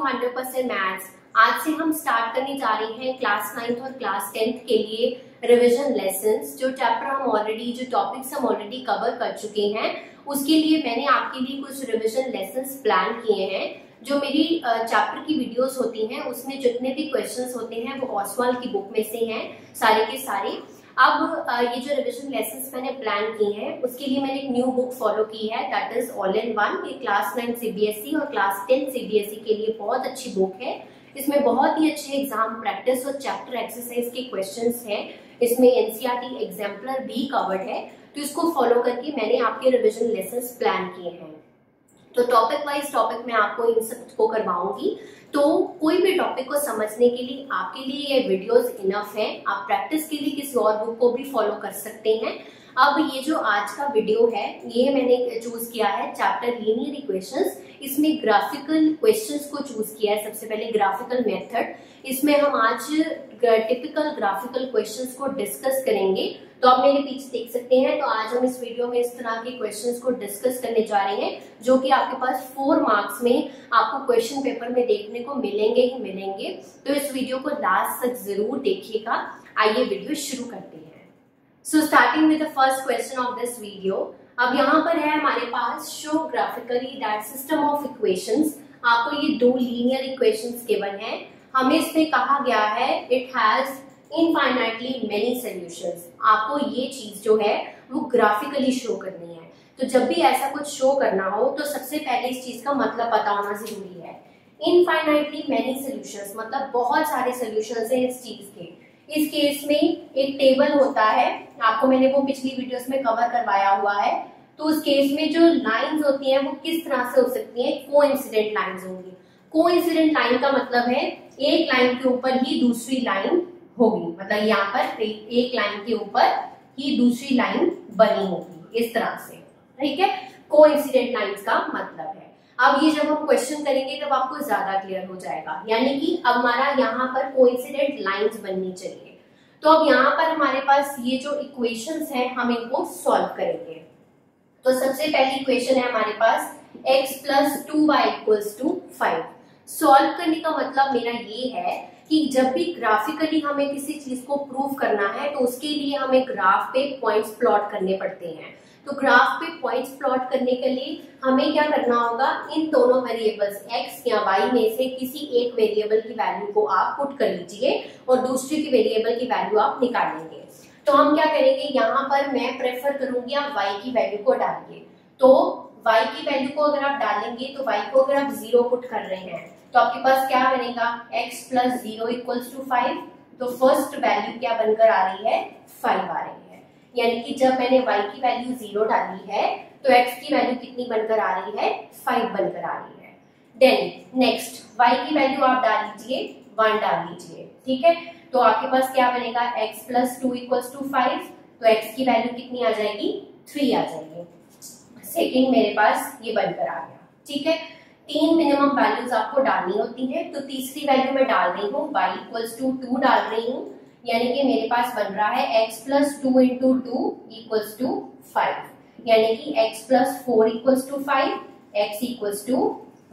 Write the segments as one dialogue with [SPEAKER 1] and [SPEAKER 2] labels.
[SPEAKER 1] 100% maths. आज से हम स्टार्ट करने जा रहे हैं क्लास 9th और क्लास 10th के लिए रिवीजन लेसन्स। जो टॉपिक्स हम ऑलरेडी कवर कर चुके हैं, उसके लिए मैंने आपके लिए कुछ रिवीजन लेसन्स प्लान किए हैं। जो मेरी चैप्टर की वीडियोस होती हैं उसमें जितने भी क्वेश्चंस होते हैं वो ओसवाल की बुक में से हैं सारे के सारे। अब ये जो रिवीजन लेसन्स मैंने प्लान किए हैं उसके लिए मैंने एक न्यू बुक फॉलो की है, that is all in one. ये क्लास 9 सीबीएसई और क्लास 10 सीबीएसई के लिए बहुत अच्छी बुक है। इसमें बहुत ही अच्छे एग्जाम प्रैक्टिस और चैप्टर एक्सरसाइज के क्वेश्चंस हैं। इसमें एनसीईआरटी एग्जाम्पलर भी कवर्ड है, तो इसको फॉलो करके मैंने आपके रिवीजन लेसन्स प्लान किए हैं। तो टॉपिक वाइज टॉपिक मैं आपको इन सब को करवाऊंगी। तो कोई भी टॉपिक को समझने के लिए आपके लिए ये वीडियोस इनफ है। आप प्रैक्टिस के लिए किसी और बुक को भी फॉलो कर सकते हैं। अब ये जो आज का वीडियो है ये मैंने चूज किया है चैप्टर लीनियर इक्वेशंस। इसमें ग्राफिकल क्वेश्चंस को चूज किया है, सबसे पहले ग्राफिकल मेथड। इसमें हम आज टिपिकल ग्राफिकल क्वेश्चंस को डिस्कस करेंगे। तो आप मेरे पीछे देख सकते हैं। तो आज हम इस वीडियो में इस तरह के क्वेश्चंस को डिस्कस करने जा रहे हैं, जो कि आपके पास 4 मार्क्स में आपको क्वेश्चन पेपर में देखने को मिलेंगे ही मिलेंगे। तो इस वीडियो को लास्ट तक जरूर देखिएगा। आइए वीडियो शुरू करते हैं। So starting with the first question of this video. अब यहाँ पर है हमारे पास show graphically that system of equations. आपको ये 2 लीनियर इक्वेशंस गिवन है। हमें इसमें कहा गया है it has infinitely many solutions. आपको ये चीज जो है वो ग्राफिकली शो करनी है। तो जब भी ऐसा कुछ शो करना हो तो सबसे पहले इस चीज का मतलब पता होना जरूरी है। इनफाइनाइटली मेनी सॉल्यूशंस मतलब बहुत सारे सॉल्यूशंस हैं इस चीज के। इस केस में एक टेबल होता है, आपको मैंने वो पिछली वीडियोस में कवर करवाया हुआ है। तो उस केस में जो लाइंस होती हैं वो किस तरह से हो सकती हैं, कोइंसिडेंट लाइंस होंगी। कोइंसिडेंट लाइन का मतलब है एक लाइन के ऊपर ही दूसरी लाइन होगी, मतलब यहाँ पर एक लाइन के ऊपर ही दूसरी लाइन बनी होगी इस तरह से, ठीक है। कोइंसिडेंट लाइंस का मतलब है। अब ये जब हम क्वेश्चन करेंगे तब आपको ज्यादा क्लियर हो जाएगा। यानी कि अब हमारा यहाँ पर कोइंसिडेंट लाइंस बननी चाहिए। तो अब यहाँ पर हमारे पास ये जो इक्वेशंस हैं हम इनको सॉल्व करेंगे। तो सबसे पहली इक्वेशन है हमारे पास x + 2y = 5। सॉल्व करने का मतलब मेरा ये है कि जब भी ग्राफिकली हमें किसी चीज को प्रूव करना है तो उसके लिए हमें ग्राफ पे पॉइंट्स प्लॉट करने पड़ते हैं। तो ग्राफ पे पॉइंट्स प्लॉट करने के लिए हमें क्या करना होगा, इन दोनों वेरिएबल्स x या y में से किसी एक वेरिएबल की वैल्यू को आप पुट कर लीजिए और दूसरे की वेरिएबल की वैल्यू आप निकालेंगे। तो हम क्या करेंगे, यहाँ पर मैं प्रेफर करूंगी आप y की वैल्यू को डालिए। तो y की वैल्यू को अगर आप डालेंगे तो y को अगर आप 0 पुट कर रहे हैं तो आपके पास क्या बनेगा, x + 0 = 5। तो फर्स्ट वैल्यू क्या बनकर आ रही है, 5 आ रही है। यानी कि जब मैंने y की वैल्यू 0 डाली है तो x की वैल्यू कितनी बनकर आ रही है, 5 बनकर आ रही है। देन नेक्स्ट y की वैल्यू आप डाल लीजिए, 1 डाल लीजिए, ठीक है। तो आपके पास क्या बनेगा, x + 2 = 5। तो x की वैल्यू कितनी आ जाएगी, 3 आ जाएगी। सेकेंड मेरे पास ये बनकर आ गया, ठीक है। 3 मिनिमम वैल्यूज आपको डालनी होती है। तो तीसरी वैल्यू मैं डाल रही हूँ, y = 2 डाल रही हूँ। यानी कि मेरे पास बन रहा है x + 2 × 2 = 5। यानी कि x + 4 = 5, x =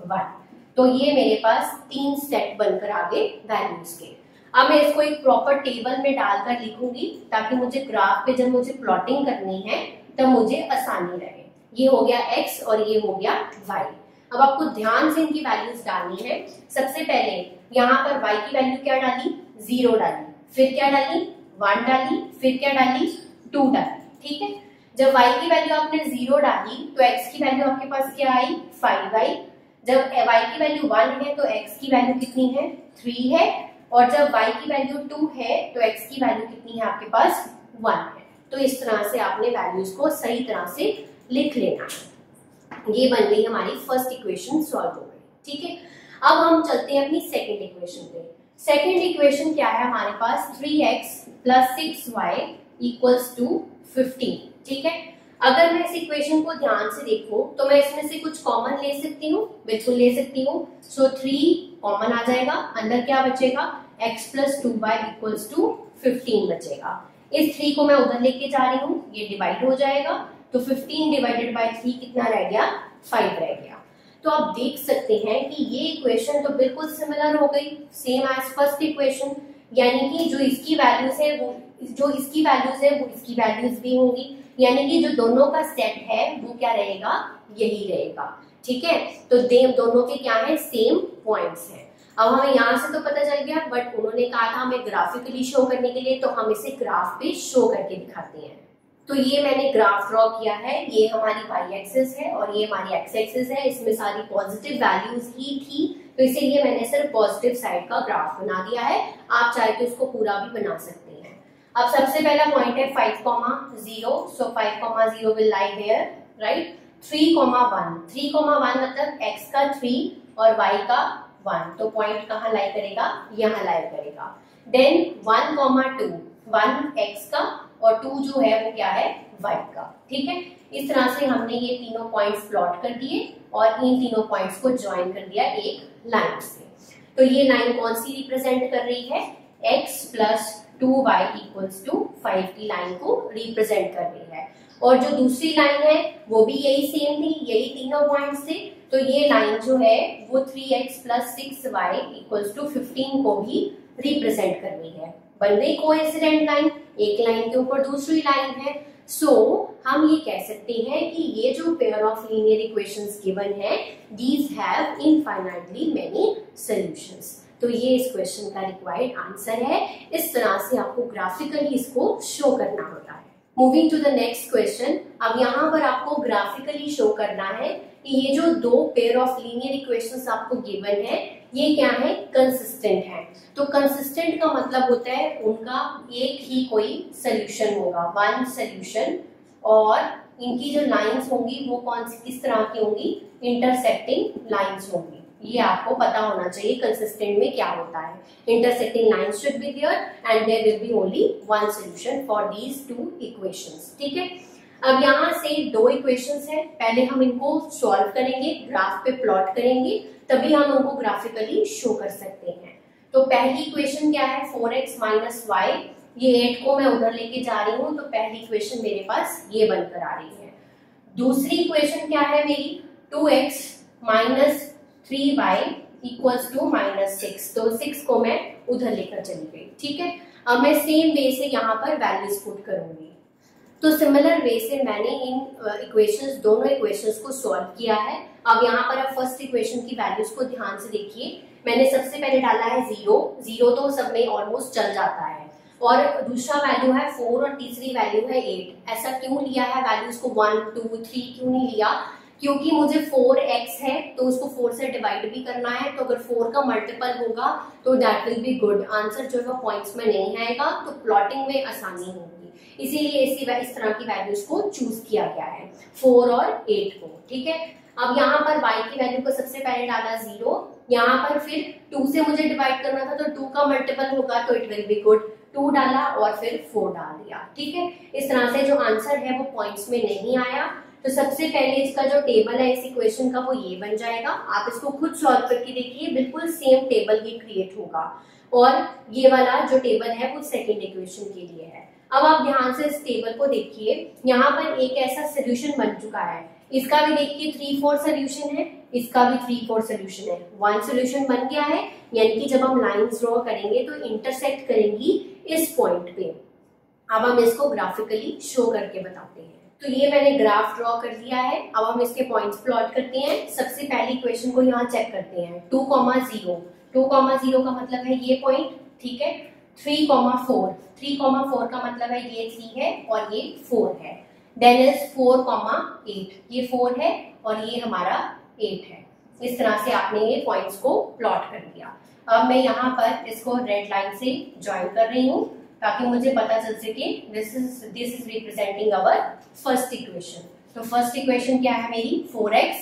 [SPEAKER 1] 1। तो ये मेरे पास 3 सेट बनकर आ गए वैल्यूज के। अब मैं इसको एक प्रॉपर टेबल में डालकर लिखूंगी ताकि मुझे ग्राफ पे जब मुझे प्लॉटिंग करनी है तब मुझे आसानी रहे। ये हो गया x और ये हो गया y। अब आपको ध्यान से इनकी वैल्यूज डालनी है। सबसे पहले यहाँ पर y की वैल्यू क्या डाली, 0 डाली, फिर क्या डाली, 1 डाली, फिर क्या डाली, 2 डाली, ठीक है। जब y की वैल्यू आपने 0 डाली तो x की वैल्यू आपके पास क्या आई, 5 आई। जब y की वैल्यू 1 है तो x की वैल्यू कितनी है, 3 है। और जब y की वैल्यू 2 है तो x की वैल्यू कितनी है आपके पास, 1 है। तो इस तरह से आपने वैल्यूज को सही तरह से लिख लेना है। ये बन गई हमारी फर्स्ट इक्वेशन, सॉल्व हो गई, ठीक है। अब हम चलते हैं अपनी सेकंड इक्वेशन पे। सेकंड इक्वेशन क्या है हमारे पास, 3x + 6y = 15, ठीक है। अगर मैं इस इक्वेशन को ध्यान से देखूं तो मैं इसमें से कुछ कॉमन ले सकती हूँ, बिल्कुल ले सकती हूँ। सो 3 कॉमन आ जाएगा, अंदर क्या बचेगा, x + 2y = 15 बचेगा। इस 3 को मैं उधर लेके जा रही हूँ, ये डिवाइड हो जाएगा। तो 15 ÷ 3 कितना रह गया, 5 रह गया। तो आप देख सकते हैं कि ये इक्वेशन तो बिल्कुल सिमिलर हो गई, सेम एज फर्स्ट इक्वेशन, यानी कि जो इसकी वैल्यूज है वो इसकी वैल्यूज भी होंगी, यानी कि जो दोनों का सेट है वो क्या रहेगा, यही रहेगा। ठीक है, तो दोनों के क्या है, सेम पॉइंट्स हैं। अब हमें यहाँ से तो पता चल गया, बट उन्होंने कहा था हमें ग्राफिकली शो करने के लिए, तो हम इसे ग्राफ पे शो करके दिखाते हैं। तो ये मैंने ग्राफ ड्रॉ किया है, ये हमारी वाई एक्सिस है और ये हमारी एक्स एक्सिस है, इसमें सारी पॉजिटिव वैल्यूज ही थी, तो इसीलिए मैंने सिर्फ पॉजिटिव साइड का ग्राफ बना दिया है। आप चाहे तो इसको पूरा भी बना सकते हैं। अब सबसे पहला पॉइंट है 5,0, सो 5,0 विल लाई देयर, राइट। 3,1 मतलब x का 3 और y का 1, तो पॉइंट कहाँ लाई करेगा, यहाँ लाई करेगा। देन 1,2, 1 x का और 2 जो है वो क्या है, y का। ठीक है, इस तरह से हमने ये तीनों पॉइंट्स प्लॉट कर दिए और इन तीनों पॉइंट्स को ज्वाइन कर दिया एक लाइन से। तो ये लाइन कौन सी रिप्रेजेंट कर रही है, x plus 2y equals to 5 की लाइन को रिप्रेजेंट कर रही है। और जो दूसरी लाइन है वो भी यही सेम थी, यही तीनों पॉइंट्स थे, तो ये लाइन जो है वो 3x plus 6y equals to 15 को भी रिप्रेजेंट कर रही है। बन गई कोइंसिडेंट लाइन, एक लाइन के ऊपर दूसरी लाइन है। सो हम ये कह सकते हैं कि ये जो pair of linear equations given है, these have infinitely many solutions. तो ये इस क्वेश्चन का रिक्वायर्ड आंसर है। इस तरह से आपको ग्राफिकली इसको शो करना होता है। Moving to the next question, अब यहाँ पर आपको ग्राफिकली शो करना है कि ये जो दो पेयर ऑफ लीनियर इक्वेशंस आपको गिवन है, ये क्या है, कंसिस्टेंट है। तो कंसिस्टेंट का मतलब होता है उनका एक ही कोई सोल्यूशन होगा, वन सोल्यूशन, और इनकी जो लाइंस होंगी वो कौन सी किस तरह की होंगी, इंटरसेक्टिंग लाइंस होंगी। ये आपको पता होना चाहिए कंसिस्टेंट में क्या होता है। Intersecting lines should be there and there will be only one solution for these two equations. ठीक है, अब यहाँ से दो इक्वेशंस है, पहले हम इनको सॉल्व करेंगे, ग्राफ पे प्लॉट करेंगे, तभी हम उनको ग्राफिकली शो कर सकते हैं। तो पहली इक्वेशन क्या है, 4x माइनस वाई, ये 8 को मैं उधर लेके जा रही हूँ, तो पहली इक्वेशन मेरे पास ये बनकर आ रही है। दूसरी इक्वेशन क्या है मेरी, 2x minus 3y equals to minus 6, तो 6 को मैं उधर लेकर चली गई। ठीक है, अब मैं सेम वे से यहाँ पर वैल्यूज पुट करूंगी। तो सिमिलर वे से मैंने इन इक्वेशंस, दोनों इक्वेशंस को सॉल्व किया है। अब यहाँ पर आप फर्स्ट इक्वेशन की वैल्यूज को ध्यान से देखिए। मैंने सबसे पहले डाला है 0 तो सब में ऑलमोस्ट चल जाता है, और दूसरा वैल्यू है 4 और तीसरी वैल्यू है 8। ऐसा क्यों लिया है वैल्यूज को, 1 2 3 क्यों नहीं लिया, क्योंकि मुझे 4x है तो उसको 4 से डिवाइड भी करना है, तो अगर 4 का मल्टीपल होगा तो that will be good, answer जो है पॉइंट्स में नहीं आएगा, तो प्लॉटिंग में आसानी होगी। इसीलिए इस तरह की वैल्यूज को चूज किया गया है, 4 और 8 को। ठीक है, अब यहाँ पर y की वैल्यू को सबसे पहले डाला 0, यहाँ पर फिर 2 से मुझे डिवाइड करना था, तो 2 का मल्टीपल होगा तो इट विल बी गुड, 2 डाला और फिर 4 डाल दिया। ठीक है, इस तरह से जो आंसर है वो पॉइंट्स में नहीं आया। तो सबसे पहले इसका जो टेबल है इस इक्वेशन का वो ये बन जाएगा। आप इसको खुद सॉल्व करके देखिए, बिल्कुल सेम टेबल ही क्रिएट होगा, और ये वाला जो टेबल है वो सेकेंड इक्वेशन के लिए है। अब आप ध्यान से इस टेबल को देखिए, यहाँ पर एक ऐसा सोल्यूशन बन चुका है, इसका भी देखिए 3-4 सोल्यूशन है, इसका भी 3-4 सोल्यूशन है, 1 सोल्यूशन बन गया है। यानी कि जब हम लाइंस ड्रॉ करेंगे तो इंटरसेक्ट करेंगी इस पॉइंट पे। अब हम इसको ग्राफिकली शो करके बताते हैं। तो ये मैंने ग्राफ ड्रॉ कर दिया है, अब हम इसके पॉइंट्स प्लॉट करते हैं। सबसे पहली इक्वेशन को यहाँ चेक करते हैं, 2,0 का मतलब है ये पॉइंट। ठीक है, 3,4 का मतलब है ये 3 है और ये 4 है। देन इज 4,8, ये 4 है और ये हमारा 8 है। इस तरह से आपने ये पॉइंट्स को प्लॉट कर दिया। अब मैं यहाँ पर इसको रेड लाइन से ज्वाइन कर रही हूँ ताकि मुझे पता चल सके this is representing our first equation. तो फर्स्ट इक्वेशन क्या है मेरी, 4x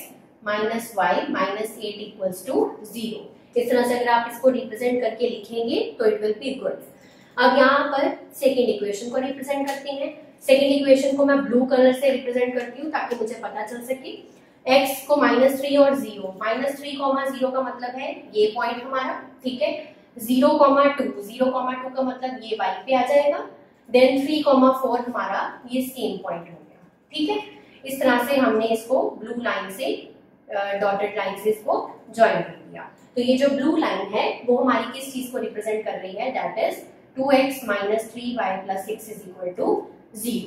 [SPEAKER 1] minus y minus 8 equals to 0। इस तरह से अगर आप इसको रिप्रेजेंट करके लिखेंगे तो इट विल बी गुड। अब यहाँ पर सेकेंड इक्वेशन को रिप्रेजेंट करते हैं। सेकेंड इक्वेशन को मैं ब्लू कलर से रिप्रेजेंट करती हूँ ताकि मुझे पता चल सके। x को -3 और 0, -3,0 का मतलब है ये पॉइंट हमारा। ठीक है, 0,2 का मतलब ये y पे आ जाएगा। देन 3,4 हमारा ये सेम पॉइंट हो गया। ठीक है, इस तरह से हमने इसको ब्लू लाइन से डॉटेड लाइन से इसको ज्वाइन कर दिया। तो ये जो ब्लू लाइन है वो हमारी किस चीज को रिप्रेजेंट कर रही है, that is 2x - 3y + 6 = 0,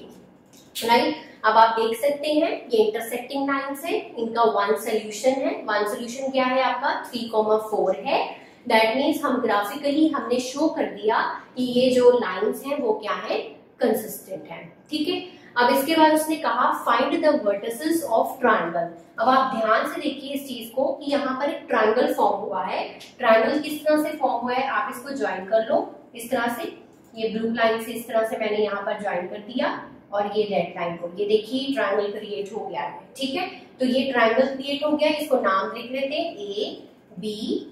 [SPEAKER 1] right. अब आप देख सकते हैं ये इंटरसेक्टिंग लाइन्स है, इनका वन सोल्यूशन है। वन सोल्यूशन क्या है आपका 3,4 है। दैट मीन्स हम ग्राफिकली हमने शो कर दिया कि ये जो लाइन्स हैं वो क्या है, कंसिस्टेंट है, ठीक है। अब इसके बाद उसने कहा find the vertices of triangle. अब आप ध्यान से देखिए इस चीज को कि यहाँ पर एक ट्रायंगल फॉर्म हुआ है। ट्रायंगल किस तरह से फॉर्म हुआ है, आप इसको ज्वाइन कर लो इस तरह से, ये ब्लू लाइन से इस तरह से मैंने यहाँ पर ज्वाइन कर दिया और ये रेड लाइन को, ये देखिए ट्रायंगल क्रिएट हो गया है, ठीक है। तो ये ट्रायंगल क्रिएट हो गया, इसको नाम लिख लेते हैं A, B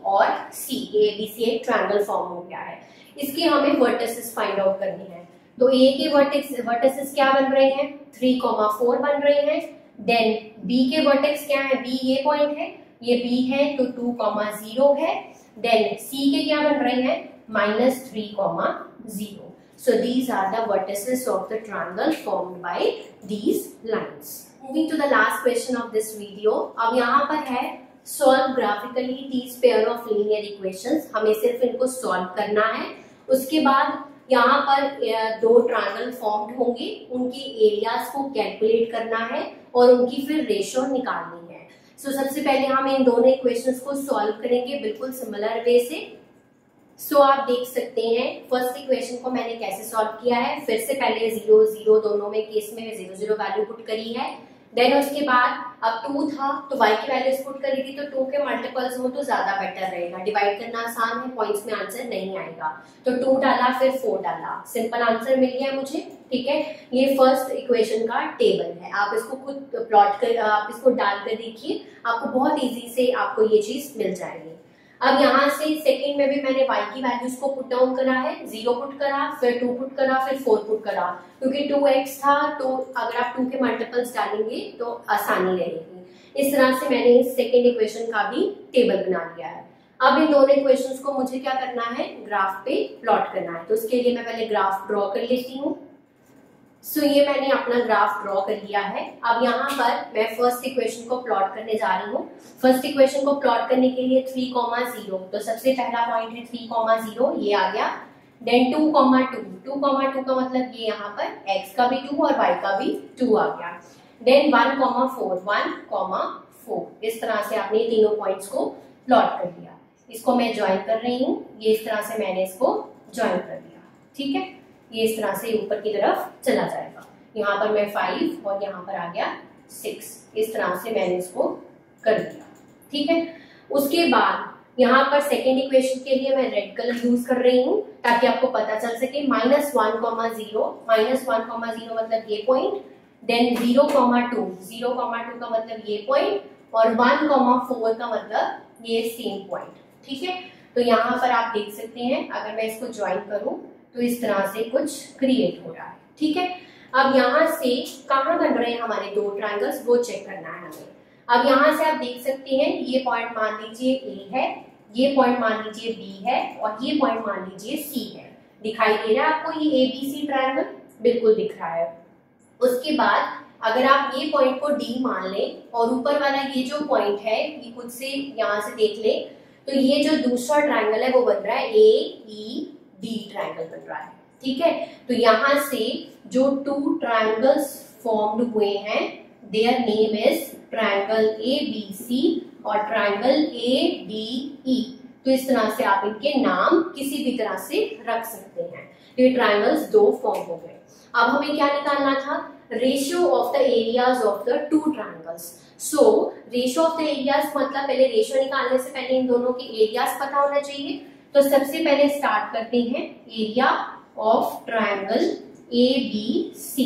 [SPEAKER 1] और C। ABC एक ट्रायंगल फॉर्म हो गया है। इसके हमें वर्टिसेस फाइंड आउट करने हैं। तो A के वर्टेक्स क्या बन रहे हैं, 3,4 बन रहे हैं। देन B के वर्टेक्स क्या है, B ये पॉइंट है, ये B है तो 2,0 है। देन C के क्या बन रहे हैं, -3,0। So these are the vertices of the triangle formed by these lines. Moving to the last question of this video. अब यहाँ पर है solve graphically these pair of linear equations. हमें सिर्फ इनको solve करना है। उसके बाद यहाँ पर दो ट्रायंगल फॉर्म्ड होंगे, उनके एरियाज को कैलकुलेट करना है और उनकी फिर रेशियो निकालनी है। सो सबसे पहले हम इन दोनों इक्वेशंस को सॉल्व करेंगे बिल्कुल सिमिलर वे से। सो आप देख सकते हैं फर्स्ट इक्वेशन को मैंने कैसे सॉल्व किया है। फिर से पहले 0 0 दोनों में केस में 0 0 वैल्यू पुट करी है। देन उसके बाद अब 2 था तो y की वैल्यूज पुट करी थी, तो 2 के मल्टीपल्स हो तो ज्यादा बेटर रहेगा। डिवाइड करना आसान है, पॉइंट्स में आंसर नहीं आएगा। तो 2 डाला फिर 4 डाला, सिंपल आंसर मिल गया मुझे, ठीक है। ये फर्स्ट इक्वेशन का टेबल है, आप इसको खुद प्लॉट कर, आप इसको डाल कर देखिए, आपको बहुत इजी से आपको ये चीज मिल जाएगी। अब यहाँ से सेकंड में भी मैंने y की वैल्यूज को पुट डाउन करा है, 0 पुट करा, फिर 2 पुट करा, फिर 4 पुट करा, क्योंकि 2x था तो अगर आप 2 के मल्टीपल्स डालेंगे तो आसानी रहेगी। इस तरह से मैंने इस सेकंड इक्वेशन का भी टेबल बना लिया है। अब इन दोनों इक्वेशंस को मुझे क्या करना है, ग्राफ पे प्लॉट करना है। तो उसके लिए मैं पहले ग्राफ ड्रॉ कर लेती हूँ। सो ये मैंने अपना ग्राफ ड्रॉ कर लिया है। अब यहाँ पर मैं फर्स्ट इक्वेशन को प्लॉट करने जा रही हूँ। फर्स्ट इक्वेशन को प्लॉट करने के लिए 3,0, तो सबसे पहला पॉइंट है 3,0, ये आ गया। देन 2,2, 2,2 का मतलब ये यहाँ पर x का भी 2 और y का भी 2 आ गया। देन 1,4, 1,4, इस तरह से आपने तीनों पॉइंट्स को प्लॉट कर दिया। इसको मैं ज्वाइन कर रही हूँ, ये इस तरह से मैंने इसको ज्वाइन कर दिया, ठीक है। ये इस तरह से ऊपर की तरफ चला जाएगा। यहाँ पर मैं 5 और यहाँ पर आ गया 6, इस तरह से मैंने इसको कर दिया, ठीक है। उसके बाद यहाँ पर सेकेंड इक्वेशन के लिए मैं रेड कलर यूज कर रही हूँ ताकि आपको पता चल सके। -1,0, -1,0 मतलब ये पॉइंट, देन 0,2, 0,2 का मतलब ये पॉइंट, और 1,4 का मतलब ये सेम पॉइंट, ठीक है। तो यहाँ पर आप देख सकते हैं, अगर मैं इसको ज्वाइन करूं तो इस तरह से कुछ क्रिएट हो रहा है, ठीक है। अब यहाँ से कहाँ बन रहे हैं हमारे दो ट्रायंगल्स, वो चेक करना है हमें। अब यहाँ से आप देख सकते हैं ये पॉइंट मान लीजिए A है, ये पॉइंट मान लीजिए B है और ये पॉइंट मान लीजिए C है। दिखाई दे रहा है आपको ये ABC ट्रायंगल, बिल्कुल दिख रहा है। उसके बाद अगर आप ये पॉइंट को D मान लें और ऊपर वाला ये जो पॉइंट है ये खुद से यहाँ से देख ले, तो ये जो दूसरा ट्रायंगल है वो बन रहा है AED ट्रायंगल बन रहा है, ठीक है। तो यहाँ से जो टू ट्रायंगल्स फॉर्म्ड हुए हैं, their name is triangle ABC और ट्रायंगल ADE। तो इस तरह से आप इनके नाम किसी भी तरह से रख सकते हैं। ये ट्रायंगल्स दो फॉर्म हो गए। अब हमें क्या निकालना था, ratio of the areas of the two triangles. So ratio of the areas मतलब पहले रेशियो निकालने से पहले इन दोनों के एरियाज पता होना चाहिए। तो सबसे पहले स्टार्ट करते हैं area of triangle ABC।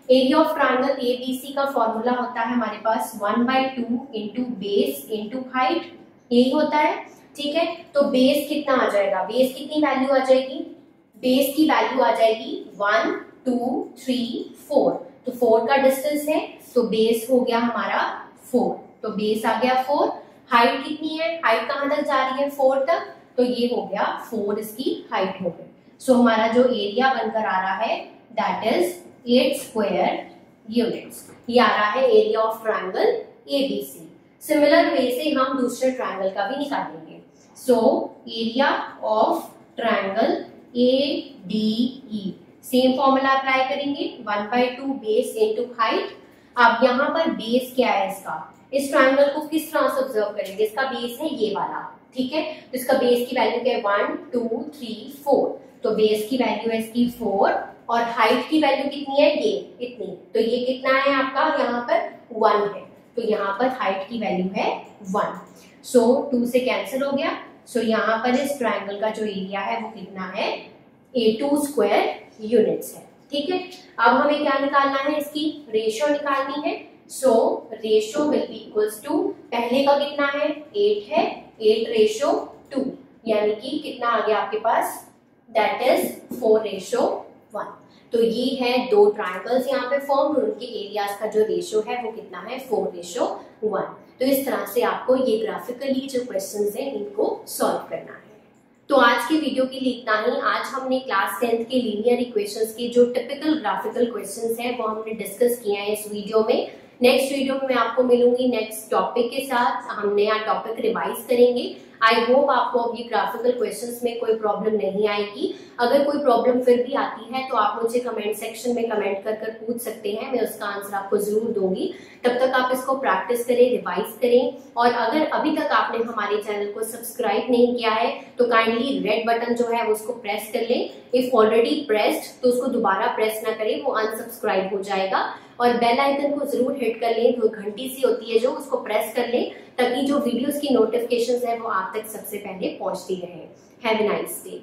[SPEAKER 1] Area of triangle ABC का फॉर्मूला होता है हमारे पास 1/2 इंटू बेस इंटू हाइट, यही होता है, ठीक है। तो बेस कितना आ जाएगा, बेस कितनी वैल्यू आ जाएगी, बेस की वैल्यू आ जाएगी 1 2 3 4। तो 4 का डिस्टेंस है तो बेस हो गया हमारा 4, तो बेस आ गया 4। हाइट कितनी है, हाइट कहां तक जा रही है, 4 तक, तो ये हो गया 4 इसकी हाइट हो गई। सो हमारा जो एरिया बनकर आ रहा है दैट इज 8 स्क्वायर यूनिट्स। ये आ रहा है area of triangle ABC। Similar way से हम दूसरे ट्रायंगल का भी निकालेंगे। So area of triangle ADE, same formula apply करेंगे, 1/2 बेस इनटू हाइट। अब यहाँ पर बेस क्या है इसका, इस ट्रायंगल को किस तरह से ऑब्जर्व करेंगे, इसका बेस है ये वाला, ठीक है। तो इसका बेस की वैल्यू क्या है, 1 2 3 4, तो बेस की वैल्यू है इसकी 4 और हाइट की वैल्यू कितनी है, ये इतनी, तो ये कितना है आपका यहाँ पर 1 है, तो यहाँ पर हाइट की वैल्यू है 1। सो 2 से कैंसिल हो गया। सो यहाँ पर इस ट्रायंगल का जो एरिया है वो कितना है, A2 स्क्वायर यूनिट्स है, ठीक है। अब हमें क्या निकालना है, इसकी रेशियो निकालनी है। So ratio will be equals to, पहले का कितना है 8 है, 8:2, यानी कि कितना आ गया आपके पास, दैट इज 4:1। तो ये है दो ट्रायंगल्स यहाँ पे फॉर्म और उनके एरियाज का जो रेशियो है वो कितना है 4:1। तो इस तरह से आपको ये ग्राफिकली जो क्वेश्चंस हैं इनको सॉल्व करना है। तो आज की वीडियो के लिए इतना ही। आज हमने क्लास 10th के लीनियर इक्वेशंस के जो टिपिकल ग्राफिकल क्वेश्चंस हैं वो हमने डिस्कस किया है इस वीडियो में। नेक्स्ट वीडियो में मैं आपको मिलूंगी नेक्स्ट टॉपिक के साथ, हम नया टॉपिक रिवाइज करेंगे। आई होप आपको अब ये ग्राफिकल क्वेश्चंस में कोई प्रॉब्लम नहीं आएगी। अगर कोई प्रॉब्लम फिर भी आती है तो आप मुझे कमेंट सेक्शन में कमेंट कर पूछ सकते हैं, मैं उसका आंसर आपको जरूर दूंगी। तब तक आप इसको प्रैक्टिस करें, रिवाइज करें, और अगर अभी तक आपने हमारे चैनल को सब्सक्राइब नहीं किया है तो काइंडली रेड बटन जो है उसको प्रेस कर लें। इफ ऑलरेडी प्रेस्ड तो उसको दोबारा प्रेस ना करें, वो अनसब्सक्राइब हो जाएगा। और बेल आइकन को जरूर हिट कर लें, जो घंटी सी होती है जो, उसको प्रेस कर लें ताकि जो वीडियोस की नोटिफिकेशंस है वो आप तक सबसे पहले पहुंचती रहे। Have a nice day.